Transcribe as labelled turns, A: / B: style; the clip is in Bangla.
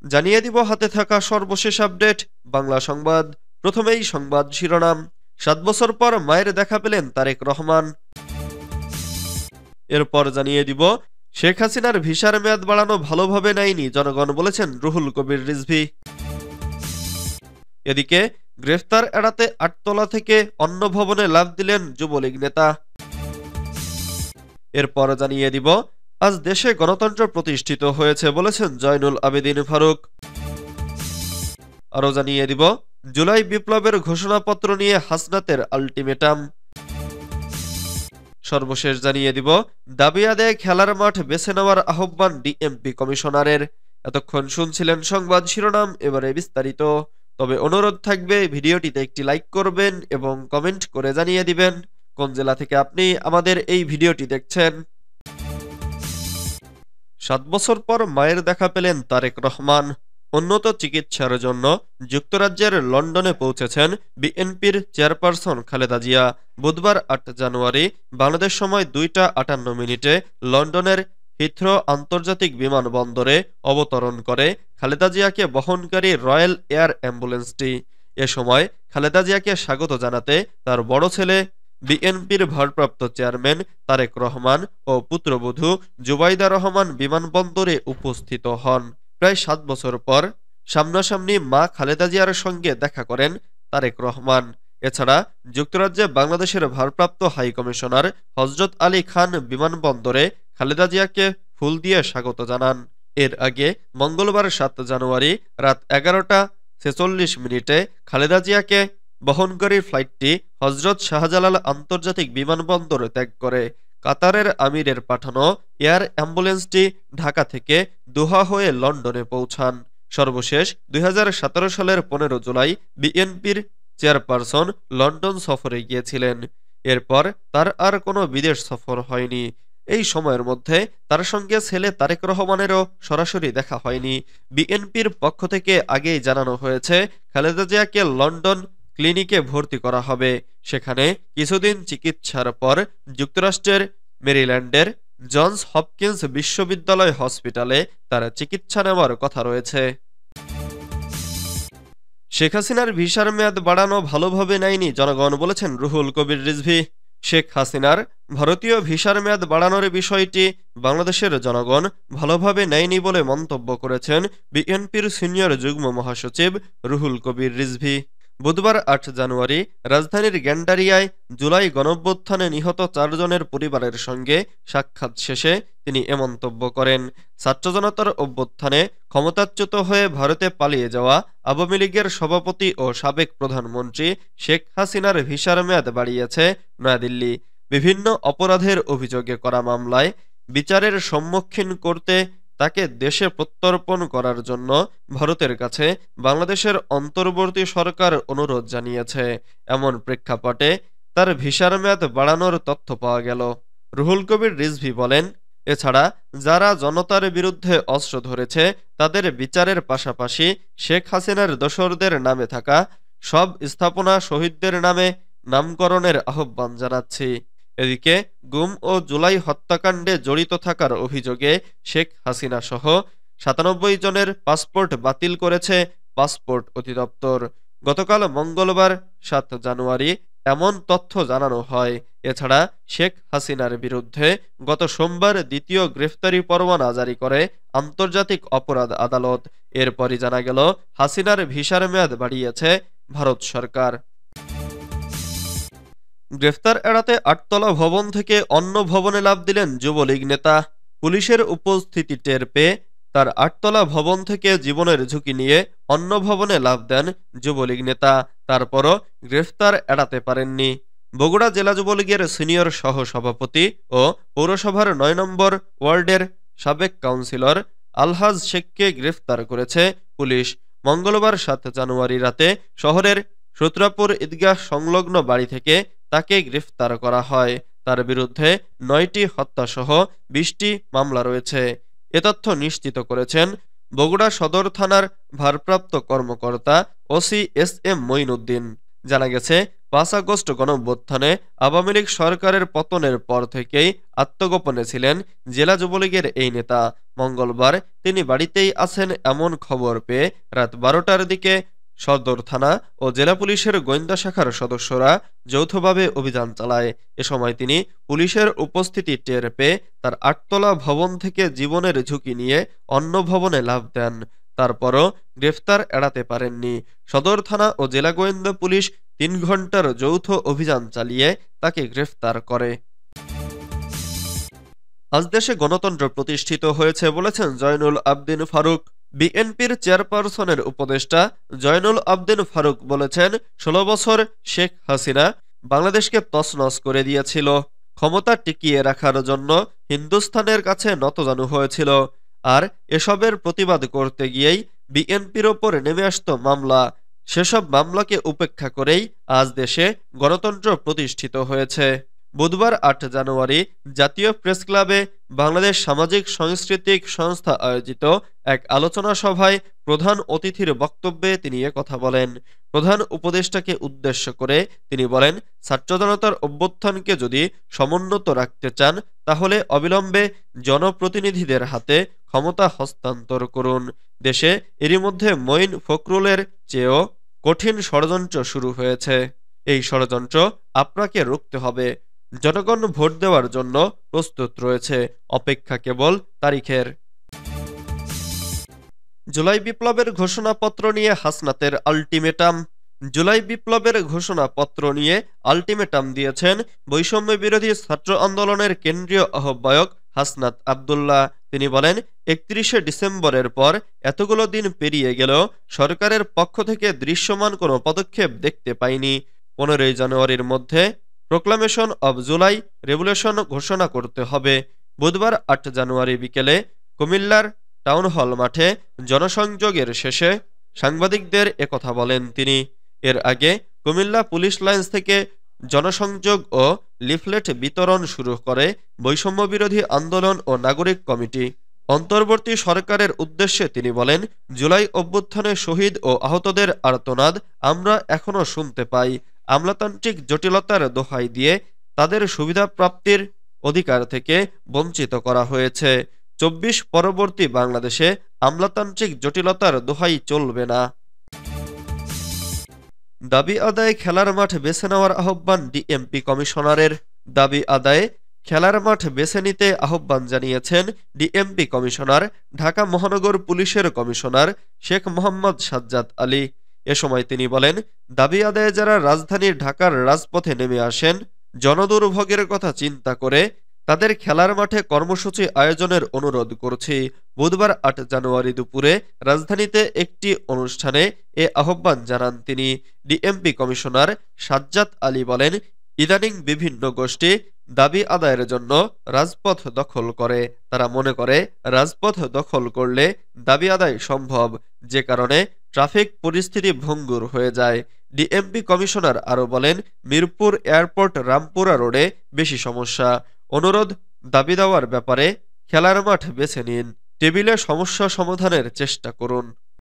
A: জানিয়ে দিব হাতে থাকা সর্বশেষ আপডেট বাংলা সংবাদ। প্রথমেই সংবাদ শিরোনাম। ৭ বছর পর মায়ের দেখা পেলেন তারেক রহমান। এরপর জানিয়ে দিব শেখ হাসিনার ভিসার মেয়াদ বাড়ানো ভালোভাবে নেয়নি জনগণ, বলেছেন রুহুল কবির রিজভী। এদিকে গ্রেফতার এড়াতে ৮ তলা থেকে অন্য ভবনে লাফ দিলেন যুবলীগ নেতা। এরপর জানিয়ে দিব আজ দেশে গণতন্ত্র প্রতিষ্ঠিত হয়েছে, বলেছেন জয়নুল আবেদিন ফারুক। আরও জানিয়ে দিব জুলাই বিপ্লবের ঘোষণাপত্র নিয়ে হাসনাতের আল্টিমেটাম। সর্বশেষ জানিয়ে দিব দাবি আদায়ে খেলার মাঠ বেছে নেওয়ার আহ্বান ডিএমপি কমিশনারের। এতক্ষণ শুনছিলেন সংবাদ শিরোনাম, এবারে বিস্তারিত। তবে অনুরোধ থাকবে ভিডিওটিতে একটি লাইক করবেন এবং কমেন্ট করে জানিয়ে দিবেন কোন জেলা থেকে আপনি আমাদের এই ভিডিওটি দেখছেন। ৭ বছর পর মায়ের দেখা পেলেন তারেক রহমান। উন্নত চিকিৎসার জন্য যুক্তরাজ্যের লন্ডনে পৌঁছেছেন বিএনপির চেয়ারপারসন খালেদা জিয়া। বুধবার ৮ জানুয়ারি বাংলাদেশ সময় ২টা ৫৮ লন্ডনের হিথ্রো আন্তর্জাতিক বিমানবন্দরে অবতরণ করে খালেদা জিয়াকে বহনকারী রয়্যাল এয়ার অ্যাম্বুলেন্সটি। এ সময় খালেদা জিয়াকে স্বাগত জানাতে তার বড় ছেলে বিএনপির ভারপ্রাপ্ত চেয়ারম্যান তারেক রহমান ও পুত্রবধূ জুবাইদা রহমান বিমানবন্দরে উপস্থিত হন। প্রায় ৭ বছর পর সামনাসামনি মা খালেদা জিয়ার সঙ্গে দেখা করেন তারেক রহমান। এছাড়া যুক্তরাজ্যে বাংলাদেশের ভারপ্রাপ্ত হাইকমিশনার হজরত আলী খান বিমানবন্দরে খালেদা জিয়াকে ফুল দিয়ে স্বাগত জানান। এর আগে মঙ্গলবার ৭ জানুয়ারি রাত ১১টা ৪৬ খালেদা জিয়াকে বহনকারী ফ্লাইটটি হজরত শাহজালাল আন্তর্জাতিক বিমানবন্দর ত্যাগ করে। কাতারের আমিরের পাঠানো এয়ার অ্যাম্বুলেন্সটি ঢাকা থেকে দোহা হয়ে লন্ডনে পৌঁছান। সর্বশেষ ২০১৭ সালের ১৫ জুলাই বিএনপির চেয়ারপারসন লন্ডন সফরে গিয়েছিলেন। এরপর তার আর কোনো বিদেশ সফর হয়নি। এই সময়ের মধ্যে তার সঙ্গে ছেলে তারেক রহমানেরও সরাসরি দেখা হয়নি। বিএনপির পক্ষ থেকে আগেই জানানো হয়েছে খালেদা জিয়াকে লন্ডন ক্লিনিকে ভর্তি করা হবে। সেখানে কিছুদিন চিকিৎসার পর যুক্তরাষ্ট্রের মেরিল্যান্ডের জনস হপকিন্স বিশ্ববিদ্যালয় হসপিটালে তার চিকিৎসা নেওয়ার কথা রয়েছে। শেখ হাসিনার ভিসার মেয়াদ বাড়ানো ভালোভাবে নেয়নি জনগণ, বলেছেন রুহুল কবির রিজভী। শেখ হাসিনার ভারতীয় ভিসার মেয়াদ বাড়ানোর বিষয়টি বাংলাদেশের জনগণ ভালোভাবে নেয়নি বলে মন্তব্য করেছেন বিএনপির সিনিয়র যুগ্ম মহাসচিব রুহুল কবির রিজভী। বুধবার ৮ জানুয়ারি রাজধানীর গ্যান্ডারিয়ায় জুলাই গণঅভ্যুত্থানে নিহত ৪ জনের পরিবারের সঙ্গে সাক্ষাৎ শেষে তিনি এ মন্তব্য করেন। ছাত্র জনতার অভ্যুত্থানে ক্ষমতাচ্যুত হয়ে ভারতে পালিয়ে যাওয়া আওয়ামী লীগের সভাপতি ও সাবেক প্রধানমন্ত্রী শেখ হাসিনার ভিসার মেয়াদ বাড়িয়েছে নয়াদিল্লি। বিভিন্ন অপরাধের অভিযোগে করা মামলায় বিচারের সম্মুখীন করতে তাকে দেশে প্রত্যর্পণ করার জন্য ভারতের কাছে বাংলাদেশের অন্তর্বর্তী সরকার অনুরোধ জানিয়েছে। এমন প্রেক্ষাপটে তার ভিসার মেয়াদ বাড়ানোর তথ্য পাওয়া গেল। রুহুল কবির রিজভী বলেন, এছাড়া যারা জনতার বিরুদ্ধে অস্ত্র ধরেছে তাদের বিচারের পাশাপাশি শেখ হাসিনার দোসরদের নামে থাকা সব স্থাপনা শহীদদের নামে নামকরণের আহ্বান জানাচ্ছি। এদিকে গুম ও জুলাই হত্যাকাণ্ডে জড়িত থাকার অভিযোগে শেখ হাসিনা সহ ৯৭ জনের পাসপোর্ট বাতিল করেছে পাসপোর্ট অধিদপ্তর। গতকাল মঙ্গলবার ৭ জানুয়ারি এমন তথ্য জানানো হয়। এছাড়া শেখ হাসিনার বিরুদ্ধে গত সোমবার দ্বিতীয় গ্রেফতারি পরোয়ানা জারি করে আন্তর্জাতিক অপরাধ আদালত। এরপরই জানা গেল হাসিনার ভিসার মেয়াদ বাড়িয়েছে ভারত সরকার। গ্রেফতার এড়াতে ৮ তলা ভবন থেকে অন্য ভবনে লাফ দিলেন যুবলীগ নেতা। পুলিশের উপস্থিতি টের পেয়ে তার ৮ তলা ভবন থেকে জীবনের ঝুঁকি নিয়ে অন্য ভবনে লাফ দেন যুবলীগ নেতা। তারপরও গ্রেফতার এড়াতে পারেননি। বগুড়া জেলা যুবলীগের সিনিয়র সহ সভাপতি ও পৌরসভার ৯ নম্বর ওয়ার্ডের সাবেক কাউন্সিলর আলহাজ শেখকে গ্রেফতার করেছে পুলিশ। মঙ্গলবার ৭ জানুয়ারি রাতে শহরের সূত্রাপুর ঈদগাহ সংলগ্ন বাড়ি থেকে তাকে গ্রেফতার করা হয়। তার বিরুদ্ধে ৯টি হত্যাসহ ২০টি মামলা রয়েছে। এ তথ্য নিশ্চিত করেছেন বগুড়া সদর থানার ভারপ্রাপ্ত কর্মকর্তা ওসি এস এম মঈনউদ্দিন। জানা গেছে ৫ আগস্ট গণঅভ্যুত্থানে আওয়ামী লীগ সরকারের পতনের পর থেকেই আত্মগোপনে ছিলেন জেলা যুবলীগের এই নেতা। মঙ্গলবার তিনি বাড়িতেই আছেন এমন খবর পেয়ে রাত ১২টার দিকে সদর থানা ও জেলা পুলিশের গোয়েন্দা শাখার সদস্যরা যৌথভাবে অভিযান চালায়। এ সময় তিনি পুলিশের উপস্থিতি টের পেয়ে তার ৮তলা ভবন থেকে জীবনের ঝুঁকি নিয়ে অন্য ভবনে লাফ দেন। তারপরও গ্রেফতার এড়াতে পারেননি। সদর থানা ও জেলা গোয়েন্দা পুলিশ ৩ ঘণ্টার যৌথ অভিযান চালিয়ে তাকে গ্রেফতার করে। আজ দেশে গণতন্ত্র প্রতিষ্ঠিত হয়েছে বলেছেন জয়নুল আবদিন ফারুক। বিএনপির চেয়ারপারসনের উপদেষ্টা জয়নুল আবদিন ফারুক বলেছেন, ১৬ বছর শেখ হাসিনা বাংলাদেশকে তছনছ করে দিয়েছিল। ক্ষমতা টিকিয়ে রাখার জন্য হিন্দুস্তানের কাছে নতজানু হয়েছিল। আর এসবের প্রতিবাদ করতে গিয়েই বিএনপির ওপর নেমে আসত মামলা। সেসব মামলাকে উপেক্ষা করেই আজ দেশে গণতন্ত্র প্রতিষ্ঠিত হয়েছে। বুধবার ৮ জানুয়ারি জাতীয় প্রেসক্লাবে বাংলাদেশ সামাজিক সাংস্কৃতিক সংস্থা আয়োজিত এক আলোচনা সভায় প্রধান অতিথির বক্তব্যে তিনি কথা বলেন। প্রধান উপদেষ্টাকে উদ্দেশ্য করে তিনি বলেন, ছাত্র জনতার অভ্যুত্থানকে যদি সমুন্নত রাখতে চান তাহলে অবিলম্বে জনপ্রতিনিধিদের হাতে ক্ষমতা হস্তান্তর করুন। দেশে এরই মধ্যে মঈন ফখরুলের চেয়েও কঠিন ষড়যন্ত্র শুরু হয়েছে। এই ষড়যন্ত্র আপনাকে রুখতে হবে। জনগণ ভোট দেওয়ার জন্য প্রস্তুত রয়েছে, অপেক্ষা কেবল তারিখের। জুলাই বিপ্লবের ঘোষণাপত্র নিয়ে হাসনাতের আল্টিমেটাম। জুলাই বিপ্লবের ঘোষণাপত্র নিয়ে আল্টিমেটাম দিয়েছেন বৈষম্য বিরোধী ছাত্র আন্দোলনের কেন্দ্রীয় আহ্বায়ক হাসনাত আবদুল্লাহ। তিনি বলেন, ৩১শে ডিসেম্বরের পর এতগুলো দিন পেরিয়ে গেলেও সরকারের পক্ষ থেকে দৃশ্যমান কোনো পদক্ষেপ দেখতে পাইনি। ১৫ই জানুয়ারির মধ্যে প্রোক্লামেশন অব জুলাই রেভলিউশন ঘোষণা করতে হবে। বুধবার ৮ জানুয়ারি বিকেলে কুমিল্লার টাউন হল মাঠে জনসংযোগের শেষে সাংবাদিকদের একথা বলেন তিনি। এর আগে কুমিল্লা পুলিশ লাইন্স থেকে জনসংযোগ ও লিফলেট বিতরণ শুরু করে বৈষম্য বিরোধী আন্দোলন ও নাগরিক কমিটি। অন্তর্বর্তী সরকারের উদ্দেশ্যে তিনি বলেন, জুলাই অভ্যুত্থানে শহীদ ও আহতদের আর্তনাদ আমরা এখনো শুনতে পাই। আমলাতান্ত্রিক জটিলতার দোহাই দিয়ে তাদের সুবিধা প্রাপ্তির অধিকার থেকে বঞ্চিত করা হয়েছে। ২৪ পরবর্তী বাংলাদেশে আমলাতান্ত্রিক জটিলতার দোহাই চলবে না। দাবি আদায়ে খেলার মাঠ বেছে নেওয়ার আহ্বান ডিএমপি কমিশনারের। দাবি আদায়ে খেলার মাঠ বেছে নিতে আহ্বান জানিয়েছেন ডিএমপি কমিশনার, ঢাকা মহানগর পুলিশের কমিশনার শেখ মোহাম্মদ সাজ্জাদ আলী। এ সময় তিনি বলেন, দাবি আদায়ে যারা রাজধানীর ঢাকার রাজপথে নেমে আসেন, জনদুর্ভোগের কথা চিন্তা করে তাদের খেলার মাঠে কর্মসূচি আয়োজনের অনুরোধ করছি। বুধবার ৮ জানুয়ারি দুপুরে রাজধানীতে একটি অনুষ্ঠানে এ আহ্বান জানান তিনি। ডিএমপি কমিশনার সাজ্জাদ আলী বলেন, ইদানিং বিভিন্ন গোষ্ঠী দাবি আদায়ের জন্য রাজপথ দখল করে। তারা মনে করে রাজপথ দখল করলে দাবি আদায় সম্ভব, যে কারণে ট্রাফিক পরিস্থিতি ভঙ্গুর হয়ে যায়। ডিএমপি কমিশনার আরও বলেন, মিরপুর এয়ারপোর্ট রামপুরা রোডে বেশি সমস্যা। অনুরোধ, দাবি দেওয়ার ব্যাপারে খেলার মাঠ বেছে নিন, টেবিলে সমস্যা সমাধানের চেষ্টা করুন।